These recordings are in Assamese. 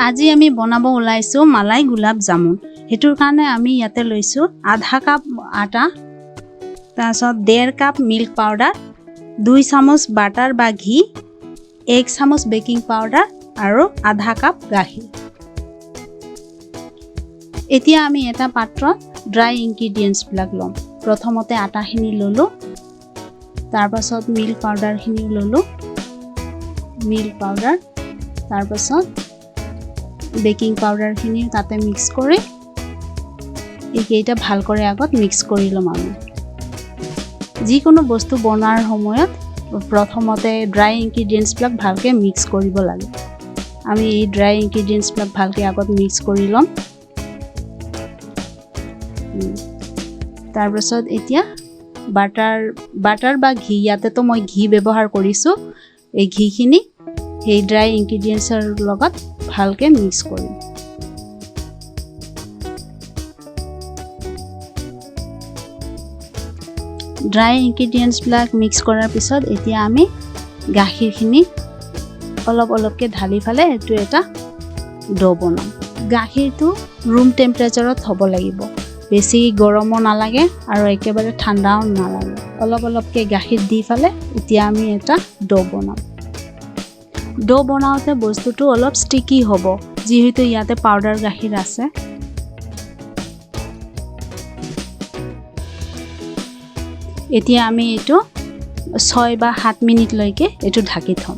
আজি আমি বনাব ওলাইছো মালাই গুলাব জামুন। হেতুৰ কাৰণে আমি ইয়াতে লৈছো আধা কাপ আটা, তাৰপিছত 1.5 কাপ মিল্ক পাউডাৰ, 2 চামুচ বাটাৰ বা ঘি, 1 চামুচ বেকিং পাউডাৰ আৰু আধা কাপ গাখীৰ। এতিয়া আমি এটা পাত্ৰত ড্ৰাই ইনগ্ৰেডিয়েন্টছ বিলাক লম। প্ৰথমতে আটাখিনি ললো, তাৰপাছত মিল্ক পাউডাৰখিনি ললো, মিল্ক পাউডাৰ, তাৰপাছত বেকিং পাউডাৰখিনি তাতে মিক্স কৰি এইকেইটা ভাল কৰি আগত মিক্স কৰি লম। আমি যিকোনো বস্তু বনোৱাৰ সময়ত প্ৰথমতে ড্ৰাই ইনগ্ৰেডিয়েন্টছ বিলাক ভালকে মিক্স কৰিব লাগে। আমি এই ড্ৰাই ইনগ্ৰেডিয়েন্টছ বিলাক ভালকে আগত মিক্স কৰি লম। তাৰপাছত এতিয়া বাটাৰ বা ঘি, ইয়াতেতো মই ঘি ব্যৱহাৰ কৰিছো। এই ঘিখিনি সেই ড্ৰাই ইনগ্ৰেডিয়েন্টছৰ লগত ভালকে মিক্স কৰিম। ড্ৰাই ইনগ্ৰেডিয়েন্টছ বিলাক মিক্স কৰাৰ পিছত এতিয়া আমি গাখীৰখিনি অলপ অলপকে ঢালি ফালে এইটো এটা ডো বনাম। গাখীৰটো ৰুম টেম্পাৰেচাৰত হ'ব লাগিব। বেছি গৰমো নালাগে আৰু একেবাৰে ঠাণ্ডাও নালাগে। অলপ অলপকে গাখীৰ দি ফালে এতিয়া আমি এটা ডো বনাম। ডো বনাওতে বস্তুটো অলপ ষ্টিকি হ'ব, যিহেতু ইয়াতে পাউডাৰ গাখীৰ আছে। এতিয়া আমি এইটো 6 বা 7 মিনিট লৈকে এইটো ঢাকি থম।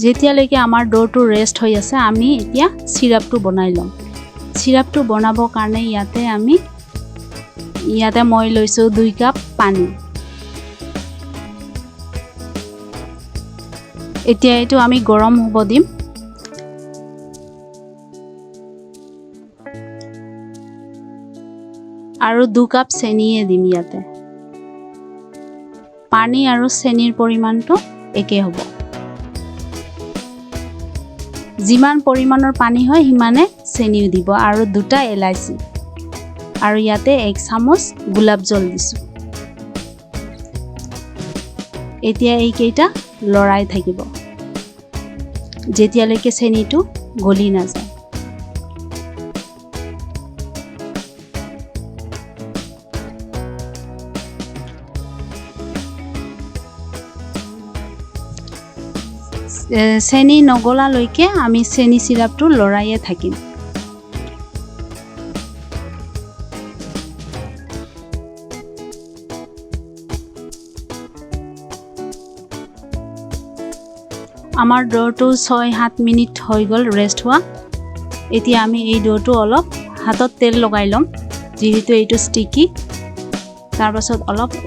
যেতিয়ালৈকে আমাৰ ডোটো ৰেষ্ট হৈ আছে, আমি এতিয়া সিৰাপটো বনাই লম। সিৰাপটো বনাবৰ কাৰণে ইয়াতে মই লৈছো 2 কাপ পানী। এতিয়া এইটো আমি গৰম হ'ব দিম। আৰু 2 কাপ চেনিয়ে দিম ইয়াতে। পানী আৰু চেনিৰ পৰিমাণটো একে হ'ব। যিমান পৰিমাণৰ পানী হয় সিমানে চেনিও দিব আৰু 2টা এলাইচি। আৰু ইয়াতে 1 চামুচ গোলাপ জল দিছো। এতিয়া এইকেইটা লৰাই থাকিব যেতিয়ালৈকে চেনিটো গলি নাযায়। চেনি নগলালৈকে আমি চেনি সিৰাপটো লৰাইয়ে থাকিম। আমাৰ ডোটো 6-7 মিনিট হৈ গ'ল ৰেষ্ট হোৱা। এতিয়া আমি এই ডোটো অলপ হাতত তেল লগাই ল'ম, যিহেতু এইটো ষ্টিকি। তাৰপাছত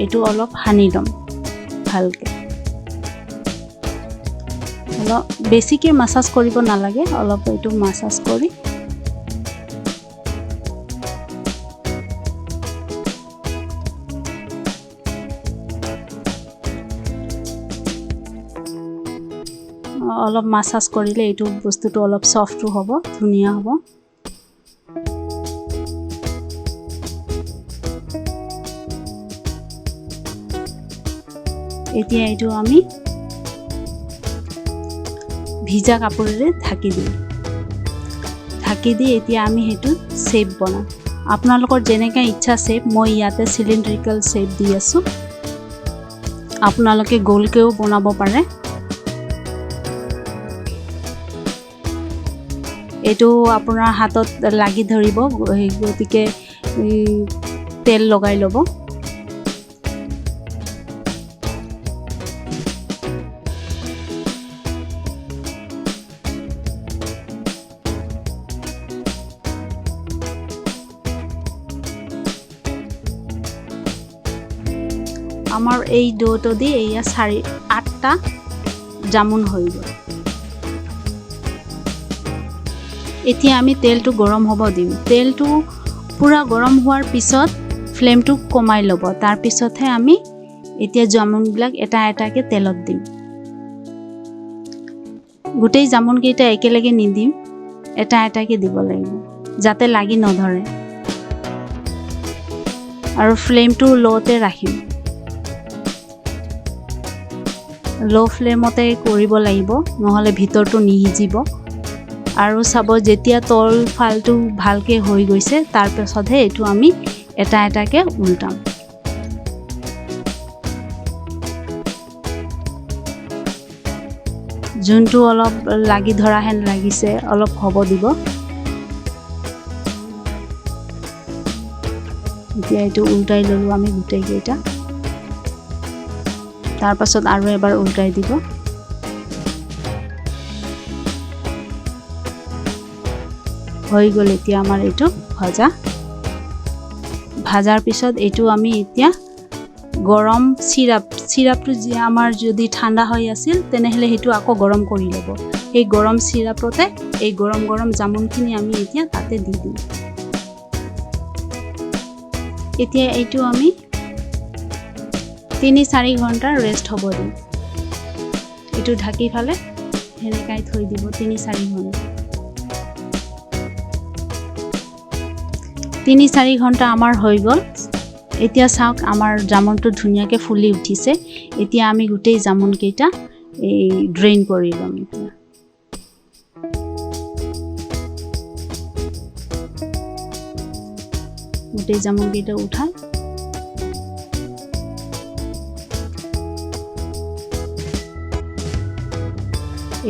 এইটো অলপ সানি ল'ম ভালকে। অলপ বেছিকে মাসাজ কৰিব নালাগে, অলপ এইটো মাসাজ কৰি অলপ মাসাজ কৰিলে এইটো বস্তুটো অলপ সফ্ট হ'ব, ধুনীয়া হ'ব। এতিয়া এইটো আমি ভিজা কাপোৰেৰে ঢাকি দিম। ঢাকি দি এতিয়া আমি সেইটো শেপ বনাম। আপোনালোকৰ যেনেকৈ ইচ্ছা শেপ, মই ইয়াতে সিলিন্ড্ৰিকেল শেপ দি আছো। আপোনালোকে গোলকেও বনাব পাৰে। এইটো আপোনাৰ হাতত লাগি ধৰিব, গতিকে তেল লগাই ল'ব। আমাৰ এই ডোটো দি এয়া 8টা জামুন হৈ গ'ল। এতিয়া আমি তেলটো গৰম হ'ব দিম। তেলটো পুৰা গৰম হোৱাৰ পিছত ফ্লেমটো কমাই ল'ব। তাৰ পিছতহে আমি এতিয়া জামুনবিলাক এটা এটাকে তেলত দিম। গোটেই জামুনকেইটা একেলগে নিদিম, এটা এটাকে দিব লাগিব যাতে লাগি নধৰে। আৰু ফ্লেমটো লওতে ৰাখিম। লো ফ্লেমতে কৰিব লাগিব নহলে ভিতৰটো নিহিজিব আৰু চাব যেতিয়া তল ফালটো ভালকে হৈ গৈছে তাৰ পাছতহে এটো আমি এটা এটাকে উল্টাম যোনটো অলপ লাগি ধৰা হেন লাগিছে অলপ হ'ব দিব এতিয়া এটো উল্টাই ললো আমি গুটেই কেইটা তাৰ পাছত আৰু এবাৰ উল্টাই দিব হৈ গল এতিয়া আমাৰ এটো ভাজাৰ পিছত এটো আমি এতিয়া গৰম সিৰাপটো যে আমাৰ যদি ঠাণ্ডা হৈ আছিল তেনেহলে হেতু আকৌ গৰম কৰি লব এই গৰম সিৰাপতে এই গৰম জামুনখিনি আমি এতিয়া তাতে দি দিম এতিয়া এইটো আমি 3-4 ঘণ্টা ৰেষ্ট হ'ব দিম এটো ঢাকি ফালে হেনেকাই থৈ দিব 3-4 ঘণ্টা 3-4 ঘণ্টা আমাৰ হৈ গল এতিয়া চাওক আমাৰ জামুনটো ধুনিয়াকে ফুলি উঠিছে এতিয়া আমি গুটেই জামুন কেইটা এই ড্ৰেইন কৰি লম এতিয়া গুটেই জামুন কেইটা উঠাই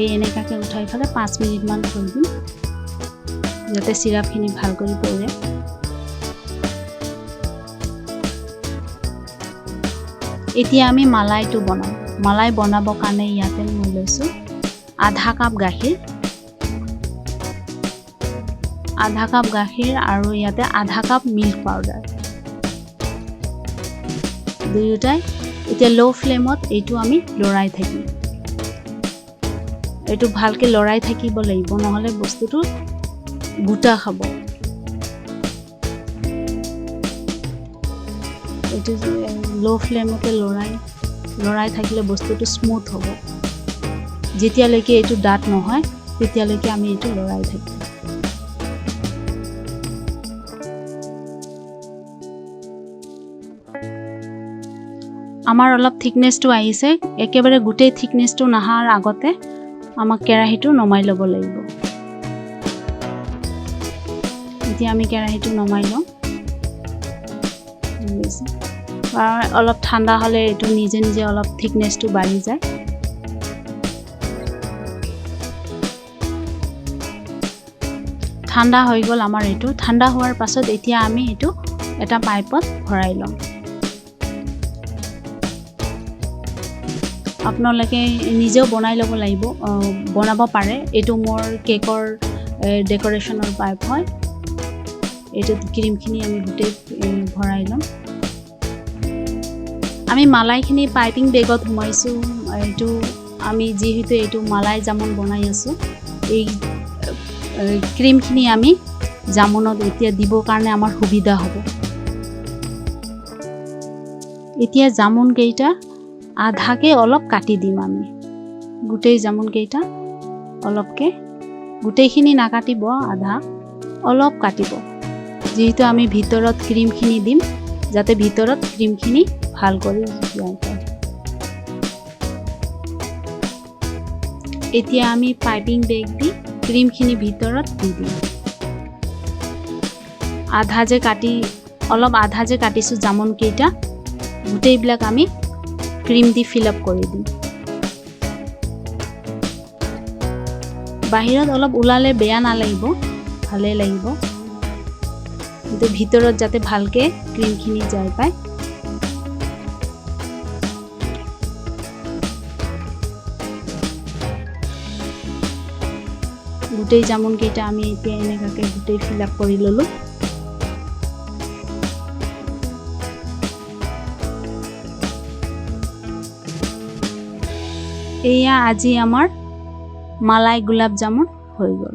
এই এনেকাকে উঠাই ফেলে 5 মিনিট মান থৈ দিম যাতে সিৰাপখিনি ভাল কৰি পৰে এতিয়া আমি মালাইটো বনাম মালাই বনাব কাৰণে ইয়াতে মই লৈছো আধা কাপ গাখীৰ আৰু ইয়াতে আধা কাপ মিল্ক পাউডাৰ দুয়োটাই এতিয়া লো ফ্লেমত এইটো আমি লৰাই থাকিম এইটো ভালকে লৰাই থাকিব লাগিব নহলে বস্তুটো গুটা খাব এইটো লো ফ্লেমতে লৰাই থাকিলে বস্তুটো স্মুথ হ'ব যেতিয়ালৈকে এইটো ডাট নহয় তেতিয়ালৈকে আমি এইটো লৰাই থাকিম আমাৰ অলপ থিকনেসটো আহিছে একেবাৰে গুটেই থিকনেসটো নাহাৰ আগতে আমাক কেৰাহীটো নমাই ল'ব লাগিব এতিয়া আমি কেৰাহীটো নমাই লওঁ অলপ ঠাণ্ডা হলে এটো নিজে নিজে অলপ থিকনেসটো বাঢ়ি যায় ঠাণ্ডা হৈ গল আমাৰ এটো ঠাণ্ডা হোৱাৰ পাছত এতিয়া আমি এটো এটা পাইপত ভৰাই লম আপোনালোকে নিজেও বনাই ল'ব লাগিব বনাব পাৰে এটো মোৰ কেকৰ ডেকোৰেশনৰ পাইপ হয় এটো ক্ৰীমখিনি আমি গুটেই ভৰাই লম আমি মালাইখিনি পাইপিং বেগত ঘুমাইছো এটো আমি যেহেতু এটো মালাই জামুন বনাই আছো এই ক্ৰীমখিনি আমি জামুনত এতিয়া দিব কাৰণে আমাৰ সুবিধা হ'ব এতিয়া জামুন কেইটা আধাকে অলপ কাটি দিম আমি গুটেই জামুন কেইটা অলপকে গুটেইখিনি নাকাটিব আধা অলপ কাটিব যেহেতু আমি ভিতৰত ক্ৰীমখিনি দিম যাতে ভিতৰত ক্ৰীমখিনি ভাল কৰি যায় এতিয়া আমি পাইপিং বেগ দি ক্ৰীমখিনি ভিতৰত দি দিম আধা যে কাটিছো জামুন কেইটা গুটেইবিলাক আমি ক্ৰীম দি ফিল আপ কৰি দিম বাহিৰত অলপ উলালে বেয়া নালাগিব ভালে লাগিব কিন্তু ভিতৰত যাতে ভালকে ক্ৰীমখিনি যায় পায় গুটেই জামুন কেইটা আমি এতিয়া এনেকাকে গুটেই ফিল আপ কৰি ললো এয়া আজি আমাৰ মালাই গুলাব জামুন হৈ গল